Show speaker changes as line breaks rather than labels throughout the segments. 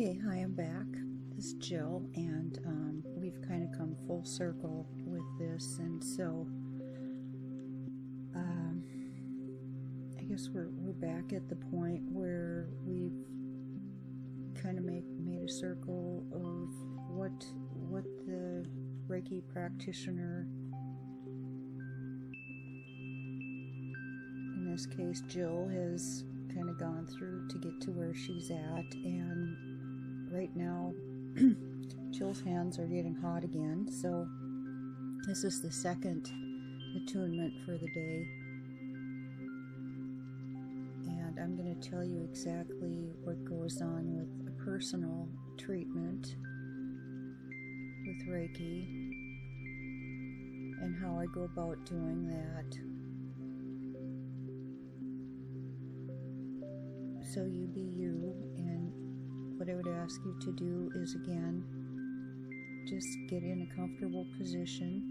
Okay, hi, I'm back. This is Jill, and we've kind of come full circle with this, and so I guess we're back at the point where we've kind of made a circle of what the Reiki practitioner, in this case Jill, has kind of gone through to get to where she's at. And right now Jill's hands are getting hot again, so this is the second attunement for the day, and I'm going to tell you exactly what goes on with a personal treatment with Reiki and how I go about doing that. So you be you, and what I would ask you to do is, again, just get in a comfortable position.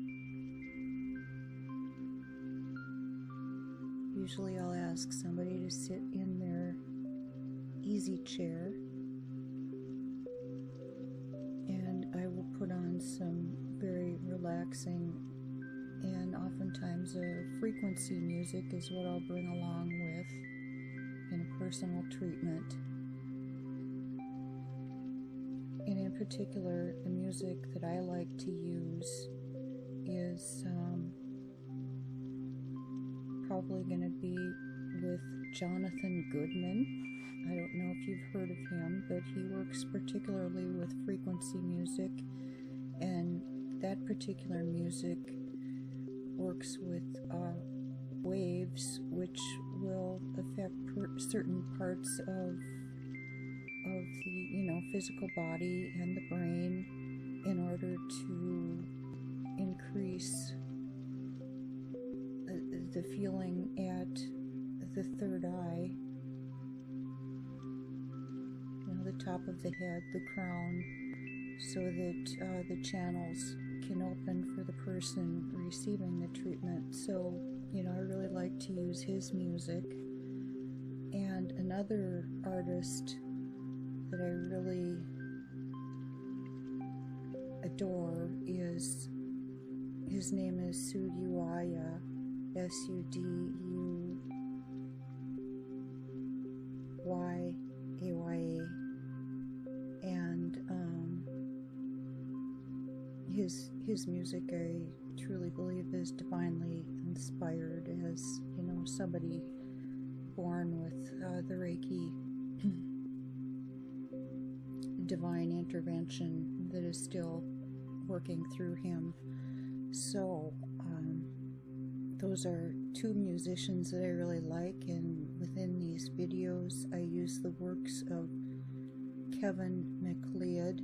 Usually I'll ask somebody to sit in their easy chair, and I will put on some very relaxing and oftentimes a frequency music is what I'll bring along with in a personal treatment. And in particular, the music that I like to use is probably going to be with Jonathan Goodman. I don't know if you've heard of him, but he works particularly with frequency music, and that particular music works with waves which will affect certain parts of the physical body and the brain in order to increase the feeling at the third eye, the top of the head, the crown, so that the channels can open for the person receiving the treatment. So I really like to use his music. And another artist that I really adore is, his name is Suduyaya, Suduyaya, and his music I truly believe is divinely inspired, as somebody born with the Reiki divine intervention that is still working through him. So those are two musicians that I really like, and within these videos I use the works of Kevin MacLeod,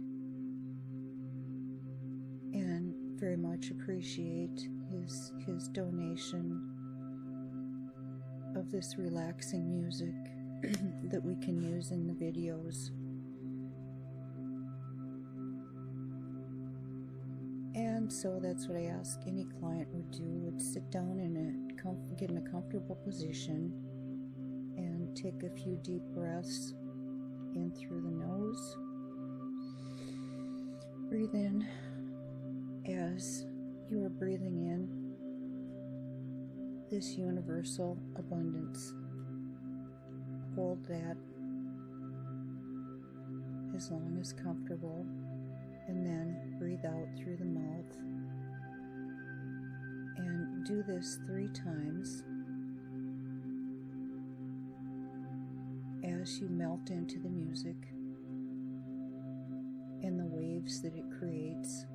and very much appreciate his donation of this relaxing music that we can use in the videos. And so that's what I ask any client would do, would sit down get in a comfortable position and take a few deep breaths in through the nose. Breathe in as you are breathing in this universal abundance. Hold that as long as comfortable, and then breathe out through the mouth. And do this 3 times as you melt into the music and the waves that it creates.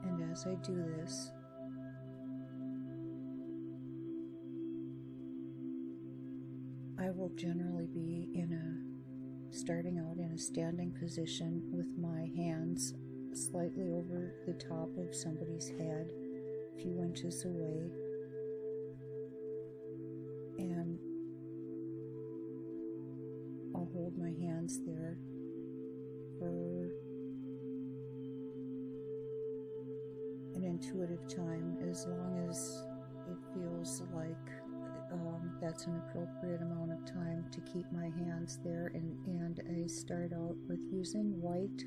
And as I do this, I will generally be starting out in a standing position with my hands slightly over the top of somebody's head, a few inches away, and I'll hold my hands there for an intuitive time, as long as it feels like that's an appropriate amount of time to keep my hands there. And I start out with using white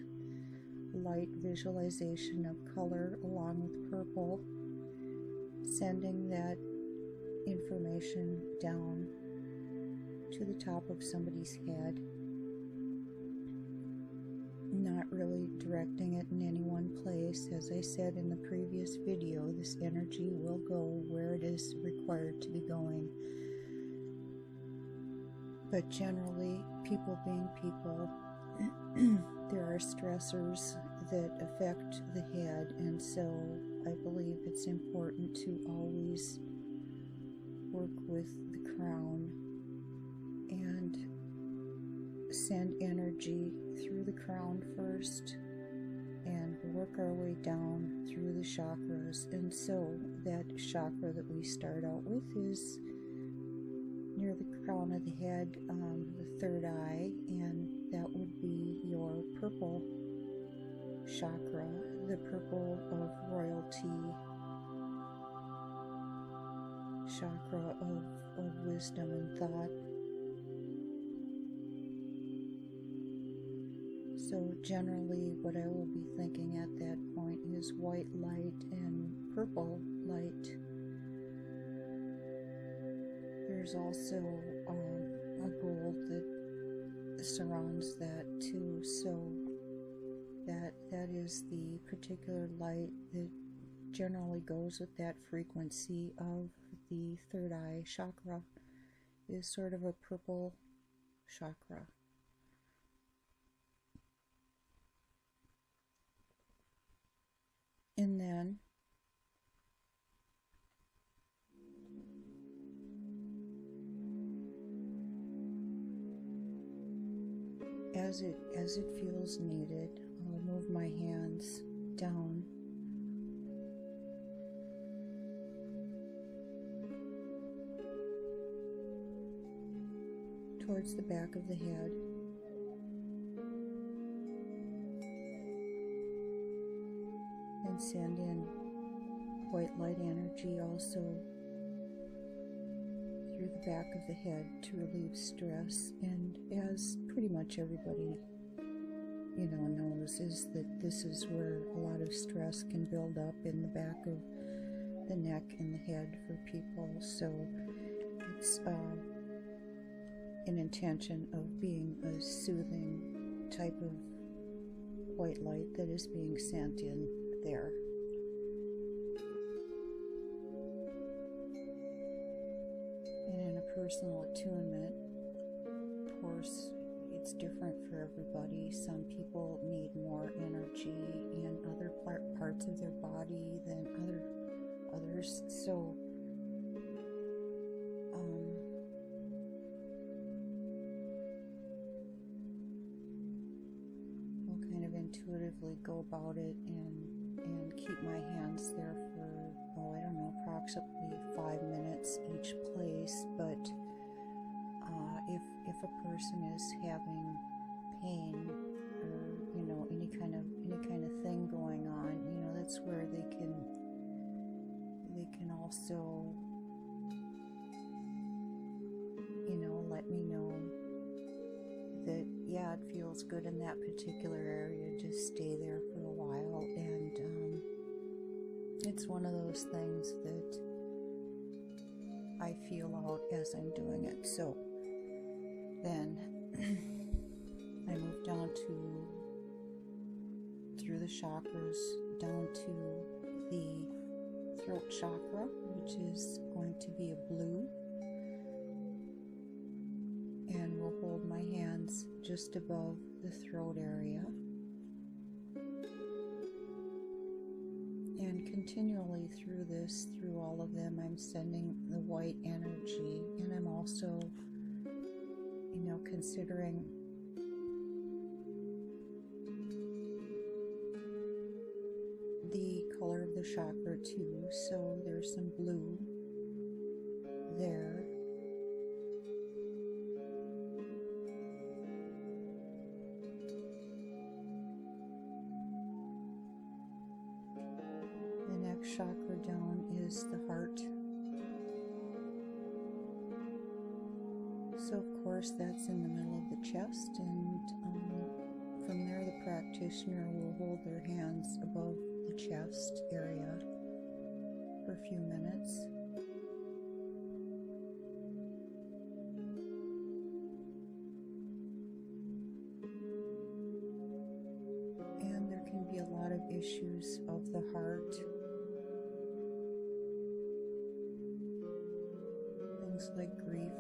light visualization of color along with purple, sending that information down to the top of somebody's head, not really directing it in any one place. As I said in the previous video, this energy will go where it is required to be going. But generally, people being people, there are stressors that affect the head, and so I believe it's important to always work with the crown and send energy through the crown first and work our way down through the chakras. And so that chakra that we start out with is near the crown of the head, the third eye, and that would be your purple chakra, the purple of royalty, chakra of wisdom and thought. So generally what I will be thinking at that point is white light and purple light. There's also a gold that surrounds that too, so that is the particular light that generally goes with that frequency of the third eye chakra, is sort of a purple chakra. And then as it feels needed, I'll move my hands down towards the back of the head, and send in white light energy also through the back of the head to relieve stress. And as pretty much everybody knows, is that this is where a lot of stress can build up in the back of the neck and the head for people. So it's an intention of being a soothing type of white light that is being sent in there. And in a personal attunement, of course, it's different for everybody. Some people need more energy in other parts of their body than others. So I'll kind of intuitively go about it and keep my hands there for, I don't know, approximately 5 minutes each place. But if a person is having pain or any kind of thing going on, that's where they can also let me know that it feels good in that particular area. Just stay there for a while, and it's one of those things that I feel out as I'm doing it. So then I move down through the chakras down to the throat chakra, which is going to be a blue, and we'll hold my hands just above the throat area, and continually through all of them, I'm sending the white energy, and I'm also considering the color of the chakra too. So there's some blue there, the next chakra down is the heart, So of course that's in the middle of the chest, and from there the practitioner will hold their hands above the chest area for a few minutes. And there can be a lot of issues of the heart, things like grief,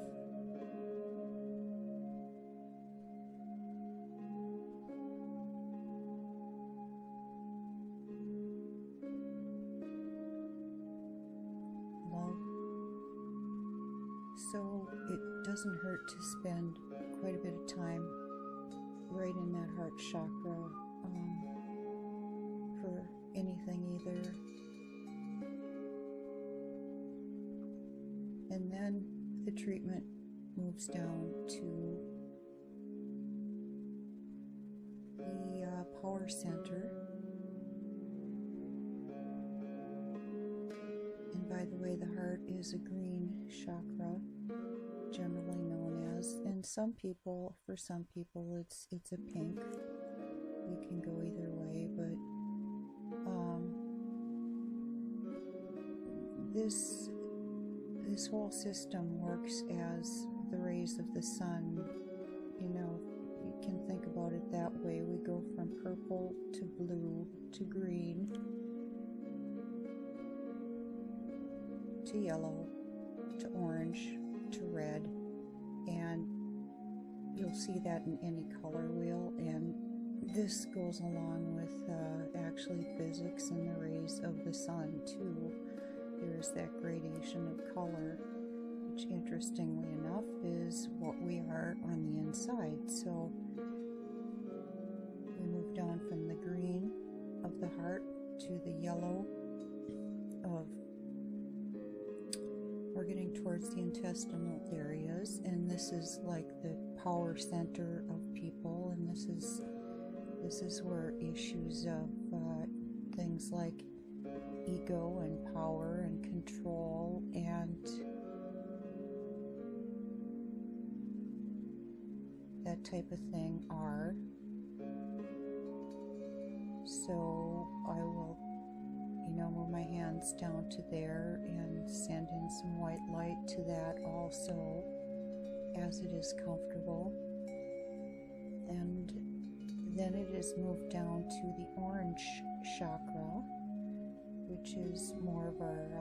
love. So it doesn't hurt to spend quite a bit of time right in that heart chakra for anything either. And then the treatment moves down to the power center. And by the way, the heart is a green chakra, generally known as, and for some people it's a pink. You can go either way, but this whole system works as the rays of the sun. You know, you can think about it that way. We go from purple to blue to green to yellow to orange to red, and you'll see that in any color wheel. And this goes along with actually physics and the rays of the sun too. There's that gradation of color, which interestingly enough is what we are on the inside. So we move down from the green of the heart to the yellow of, we're getting towards the intestinal areas, and this is like the power center of people, and this is where issues of things like ego and power and control and that type of thing are. So I will, move my hands down to there and send in some white light to that also, as it is comfortable. And then it is moved down to the orange chakra, which is more of our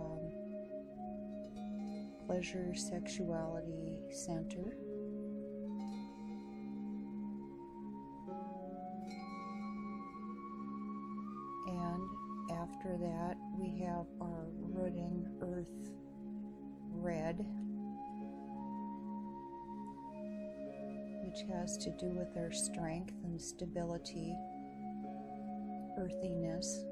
pleasure, sexuality center. And after that, we have our rooting earth red, which has to do with our strength and stability, earthiness.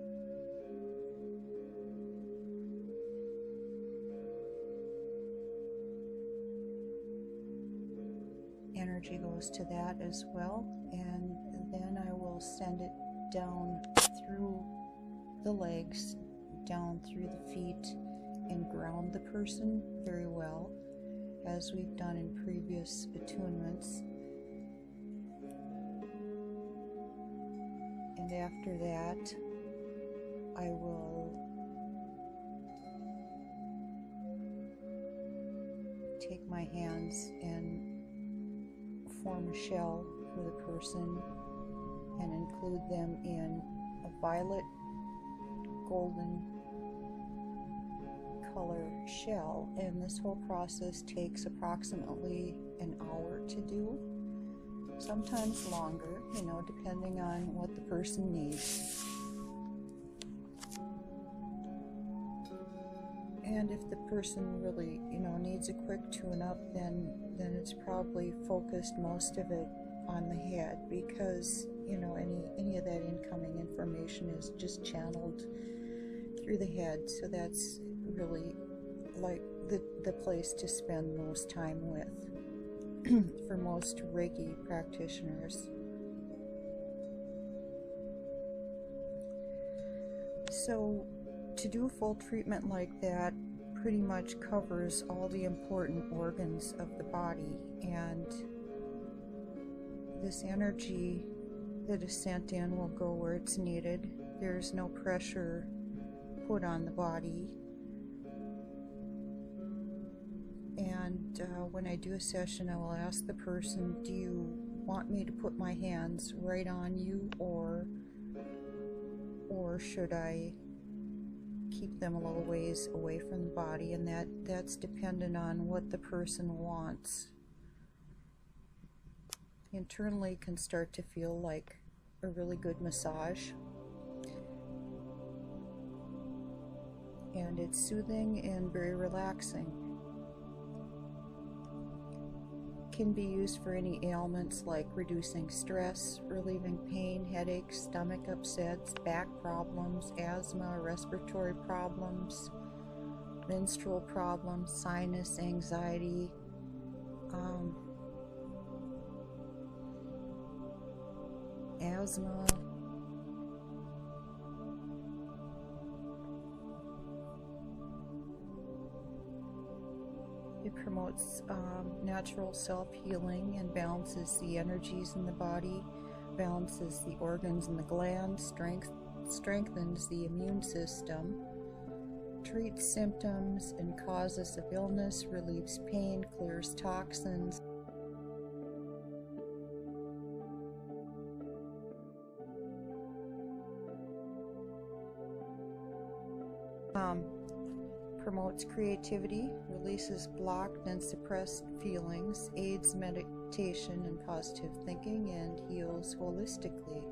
Energy goes to that as well, and then I will send it down through the legs, down through the feet, and ground the person very well, as we've done in previous attunements. And after that, I will take my hands and form a shell for the person and include them in a violet golden color shell, and this whole process takes approximately an hour to do, sometimes longer, depending on what the person needs. And if the person really, needs a quick tune-up, then it's probably focused most of it on the head, because, any of that incoming information is just channeled through the head. So that's really like the place to spend most time with for most Reiki practitioners. So to do a full treatment like that, pretty much covers all the important organs of the body, and this energy that is sent in will go where it's needed. There's no pressure put on the body. And when I do a session, I will ask the person, do you want me to put my hands right on you, or should I keep them a little ways away from the body? And that's dependent on what the person wants. Internally can start to feel like a really good massage, and it's soothing and very relaxing. Can be used for any ailments like reducing stress, relieving pain, headaches, stomach upsets, back problems, asthma, respiratory problems, menstrual problems, sinus, anxiety, asthma, it promotes natural self-healing and balances the energies in the body, balances the organs and the glands, strengthens the immune system, treats symptoms and causes of illness, relieves pain, clears toxins. Promotes creativity, releases blocked and suppressed feelings, aids meditation and positive thinking, and heals holistically.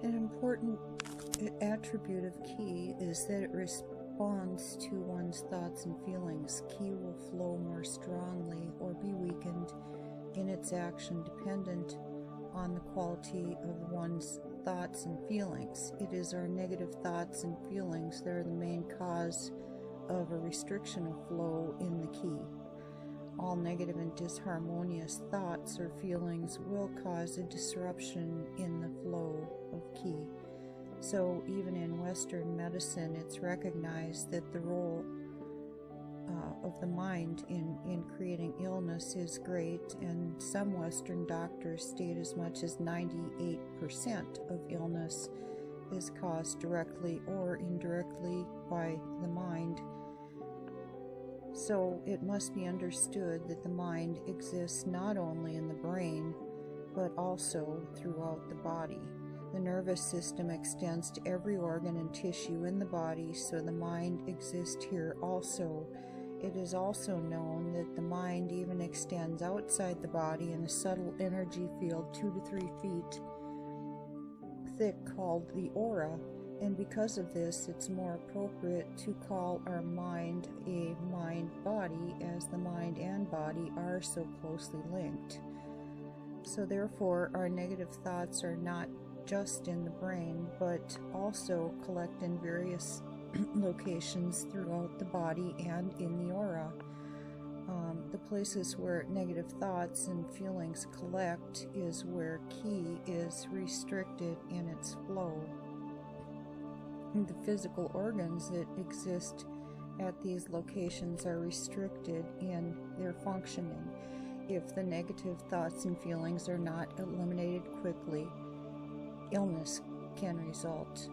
An important attribute of Ki is that it responds to one's thoughts and feelings. Ki will flow more strongly or be weakened in its action dependent on the quality of one's thoughts and feelings. It is our negative thoughts and feelings that are the main cause of a restriction of flow in the Ki. All negative and disharmonious thoughts or feelings will cause a disruption in the flow of Ki. So even in Western medicine, it's recognized that the role of the mind in creating illness is great, and some Western doctors state as much as 98% of illness is caused directly or indirectly by the mind. So it must be understood that the mind exists not only in the brain, but also throughout the body. The nervous system extends to every organ and tissue in the body, so the mind exists here also. It is also known that the mind even extends outside the body in a subtle energy field 2 to 3 feet thick called the aura. And because of this, it's more appropriate to call our mind a mind-body, as the mind and body are so closely linked. So therefore, our negative thoughts are not just in the brain, but also collect in various locations throughout the body and in the aura. The places where negative thoughts and feelings collect is where Ki is restricted in its flow. The physical organs that exist at these locations are restricted in their functioning. If the negative thoughts and feelings are not eliminated quickly, illness can result.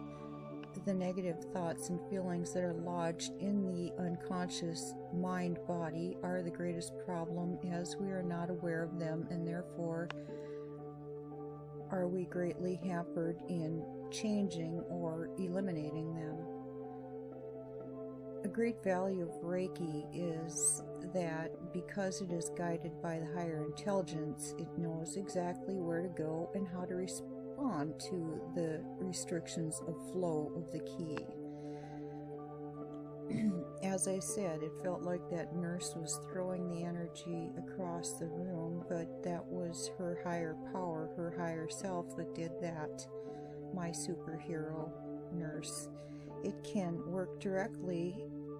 The negative thoughts and feelings that are lodged in the unconscious mind-body are the greatest problem, as we are not aware of them, and therefore are we greatly hampered in changing or eliminating them. A great value of Reiki is that because it is guided by the higher intelligence, it knows exactly where to go and how to respond to the restrictions of flow of the ki. As I said, it felt like that nurse was throwing the energy across the room, but that was her higher power, her higher self that did that, my superhero nurse. It can work directly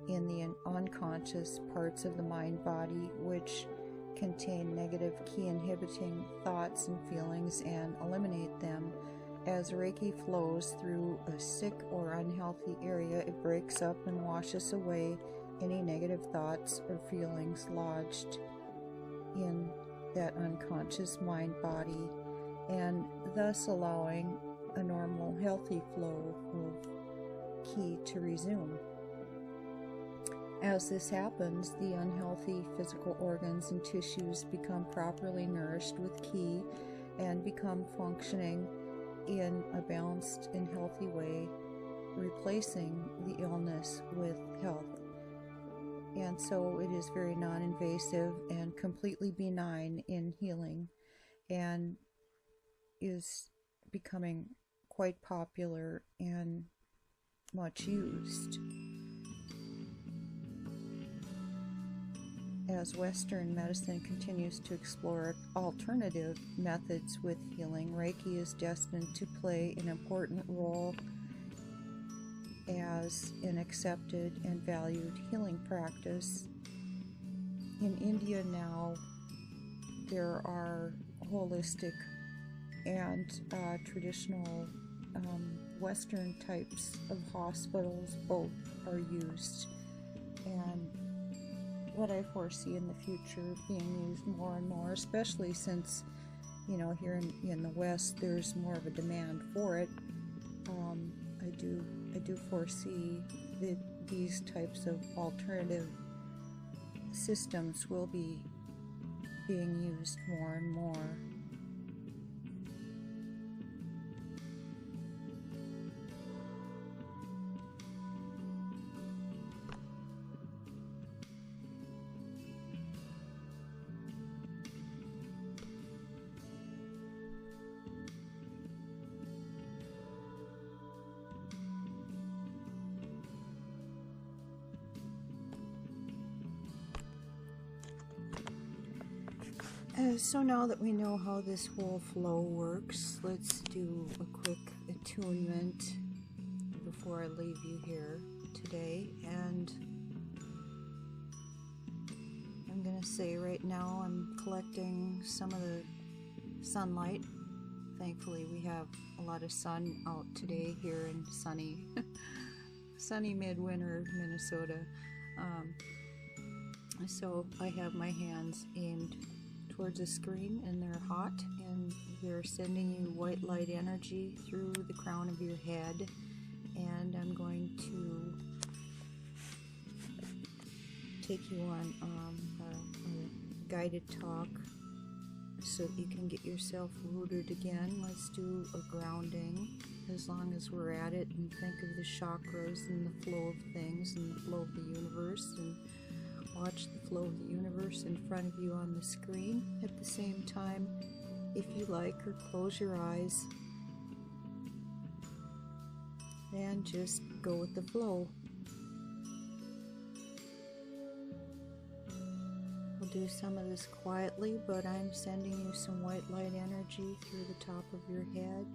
in the unconscious parts of the mind-body, which contain negative ki inhibiting thoughts and feelings, and eliminate them. As Reiki flows through a sick or unhealthy area, it breaks up and washes away any negative thoughts or feelings lodged in that unconscious mind-body, and thus allowing a normal, healthy flow of ki to resume. As this happens, the unhealthy physical organs and tissues become properly nourished with ki and become functioning in a balanced and healthy way, replacing the illness with health. And so it is very non-invasive and completely benign in healing, and is becoming quite popular and much used. As Western medicine continues to explore alternative methods with healing, Reiki is destined to play an important role as an accepted and valued healing practice. In India now, there are holistic and traditional Western types of hospitals. Both are used, and what I foresee in the future being used more and more, especially since, here in the West there's more of a demand for it. I do foresee that these types of alternative systems will be being used more and more. So now that we know how this whole flow works, let's do a quick attunement before I leave you here today. And I'm going to say right now I'm collecting some of the sunlight. Thankfully we have a lot of sun out today here in sunny midwinter Minnesota. So I have my hands aimed towards a screen, and they're hot, and they're sending you white light energy through the crown of your head. And I'm going to take you on a guided talk so that you can get yourself rooted again. Let's do a grounding as long as we're at it, and think of the chakras and the flow of things and the flow of the universe, and watch the flow of the universe in front of you on the screen. At the same time, if you like, or close your eyes and just go with the flow. We'll do some of this quietly, but I'm sending you some white light energy through the top of your head,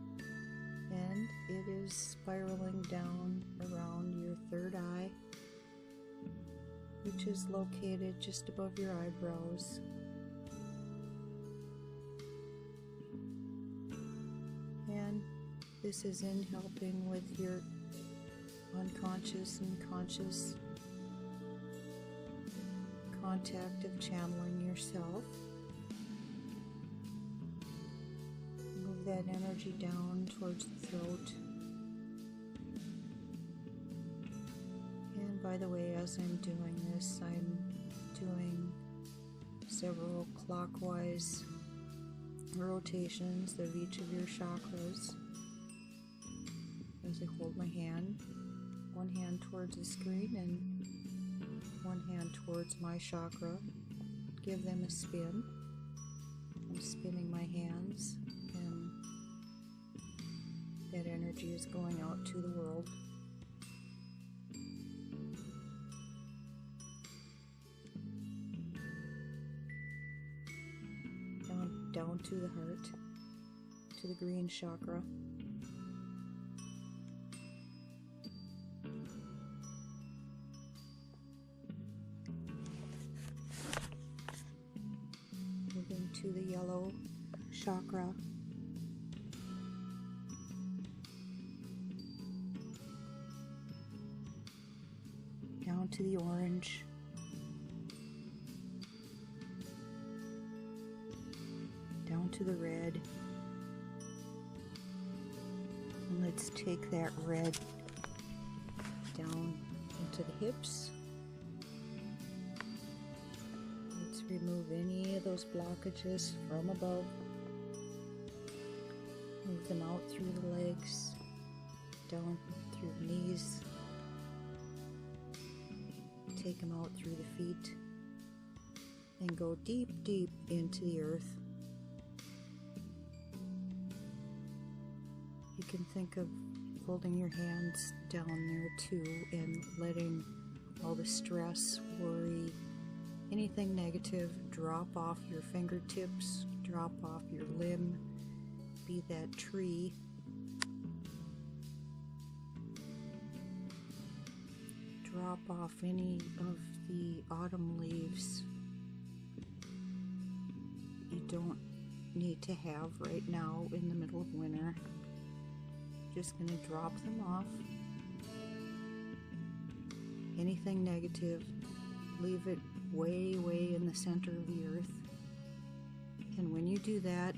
and it is spiraling down around your third eye, which is located just above your eyebrows. And this is in helping with your unconscious and conscious contact of channeling yourself. Move that energy down towards the throat. And by the way, as I'm doing this, I'm doing several clockwise rotations of each of your chakras as I hold my hand, one hand towards the screen and one hand towards my chakra, give them a spin. I'm spinning my hands, and that energy is going out to the world. Down to the heart, to the green chakra. Moving to the yellow chakra. Down to the orange. Down to the red. And let's take that red down into the hips. Let's remove any of those blockages from above. Move them out through the legs, down through the knees. Take them out through the feet. And go deep, deep into the earth. You can think of holding your hands down there too and letting all the stress, worry, anything negative drop off your fingertips, drop off your limb, be that tree. Drop off any of the autumn leaves you don't need to have right now in the middle of winter. Just going to drop them off. Anything negative, leave it way, way in the center of the earth. And when you do that,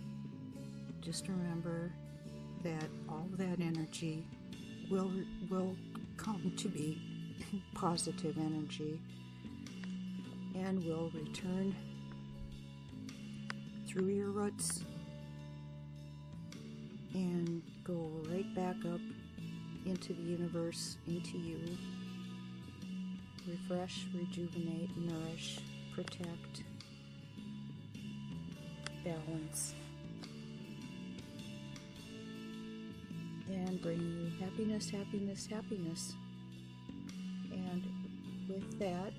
just remember that all of that energy will come to be positive energy and will return through your roots and go right back up into the universe, into you. Refresh, rejuvenate, nourish, protect, balance, and bring you happiness, happiness, happiness. And with that,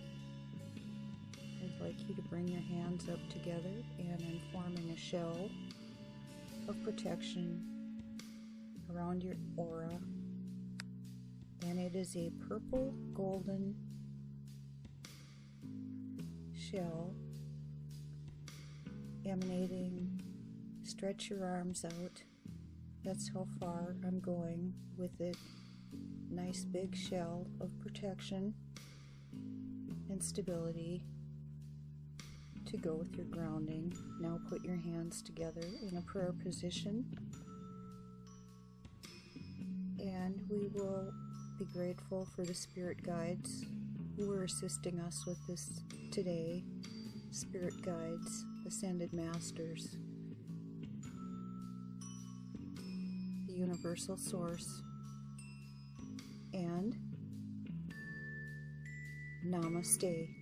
I'd like you to bring your hands up together and I'm forming a shell of protection around your aura, and it is a purple golden shell emanating. Stretch your arms out. That's how far I'm going with it. Nice big shell of protection and stability to go with your grounding. Now put your hands together in a prayer position, and we will be grateful for the spirit guides who are assisting us with this today. Spirit guides, ascended masters, the universal source, and namaste.